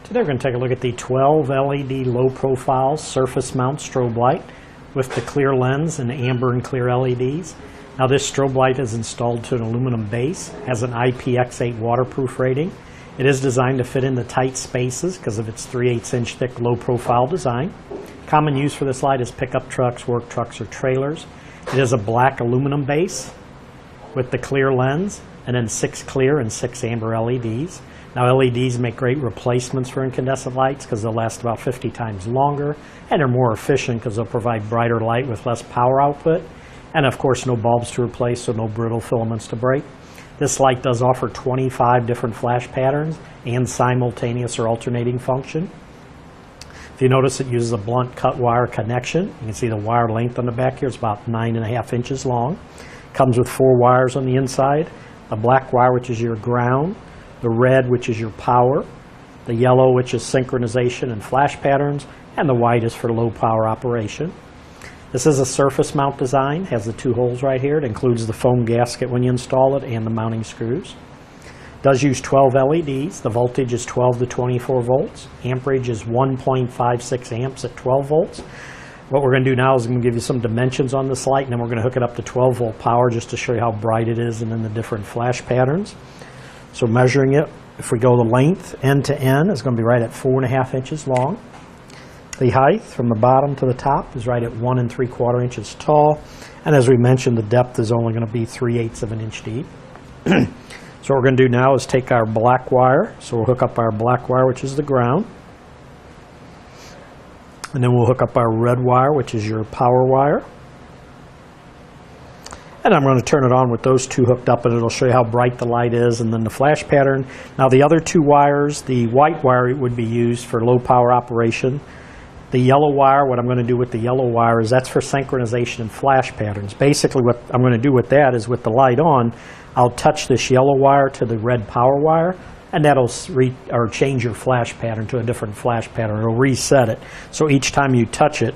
Today we're going to take a look at the 12 LED low profile surface mount strobe light with the clear lens and amber and clear LEDs. Now this strobe light is installed to an aluminum base, has an IPX8 waterproof rating. It is designed to fit into tight spaces because of its 3/8 inch thick low profile design. Common use for this light is pickup trucks, work trucks, or trailers. It is a black aluminum base with the clear lens and then 6 clear and 6 amber LEDs. Now LEDs make great replacements for incandescent lights because they'll last about 50 times longer, and they're more efficient because they'll provide brighter light with less power output. And of course no bulbs to replace, so no brittle filaments to break. This light does offer 25 different flash patterns and simultaneous or alternating function. If you notice, it uses a blunt cut wire connection. You can see the wire length on the back here is about 9.5 inches long. Comes with 4 wires on the inside. A black wire, which is your ground, the red, which is your power, the yellow, which is synchronization and flash patterns, and the white is for low power operation. This is a surface mount design, has the 2 holes right here. It includes the foam gasket when you install it and the mounting screws. It does use 12 LEDs. The voltage is 12 to 24 volts. Amperage is 1.56 amps at 12 volts. What we're going to do now is I'm going to give you some dimensions on this light, and then we're going to hook it up to 12 volt power just to show you how bright it is and then the different flash patterns. So measuring it, if we go the length, end to end, is going to be right at 4.5 inches long. The height from the bottom to the top is right at 1 3/4 inches tall. And as we mentioned, the depth is only going to be 3/8 of an inch deep. So what we're going to do now is take our black wire. So we'll hook up our black wire, which is the ground. And then we'll hook up our red wire, which is your power wire. And I'm going to turn it on with those 2 hooked up, and it'll show you how bright the light is and then the flash pattern. Now the other 2 wires, the white wire would be used for low power operation. The yellow wire, what I'm going to do with the yellow wire is that's for synchronization and flash patterns. Basically what I'm going to do with that is with the light on, I'll touch this yellow wire to the red power wire, and that'll change your flash pattern to a different flash pattern. It'll reset it. So each time you touch it,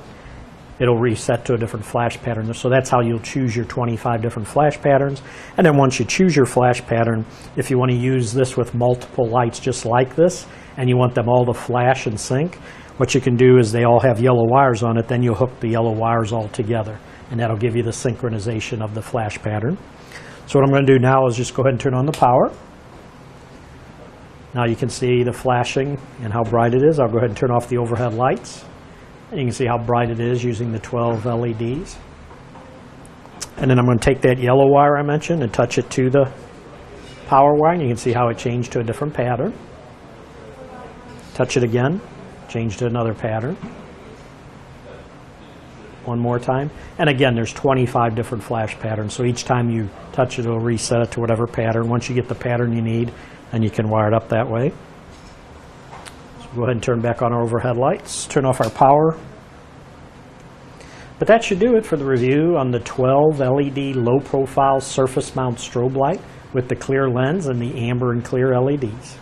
it'll reset to a different flash pattern. So that's how you'll choose your 25 different flash patterns. And then once you choose your flash pattern, if you want to use this with multiple lights just like this, and you want them all to flash and sync, what you can do is they all have yellow wires on it, then you'll hook the yellow wires all together, and that'll give you the synchronization of the flash pattern. So what I'm going to do now is just go ahead and turn on the power. Now you can see the flashing and how bright it is. I'll go ahead and turn off the overhead lights. And you can see how bright it is using the 12 LEDs. And then I'm going to take that yellow wire I mentioned and touch it to the power wire, and you can see how it changed to a different pattern. Touch it again, change to another pattern. One more time. And again, there's 25 different flash patterns, so each time you touch it, it'll reset it to whatever pattern. Once you get the pattern you need, then you can wire it up that way. Go ahead and turn back on our overhead lights, turn off our power. But that should do it for the review on the 12 LED low profile surface mount strobe light with the clear lens and the amber and clear LEDs.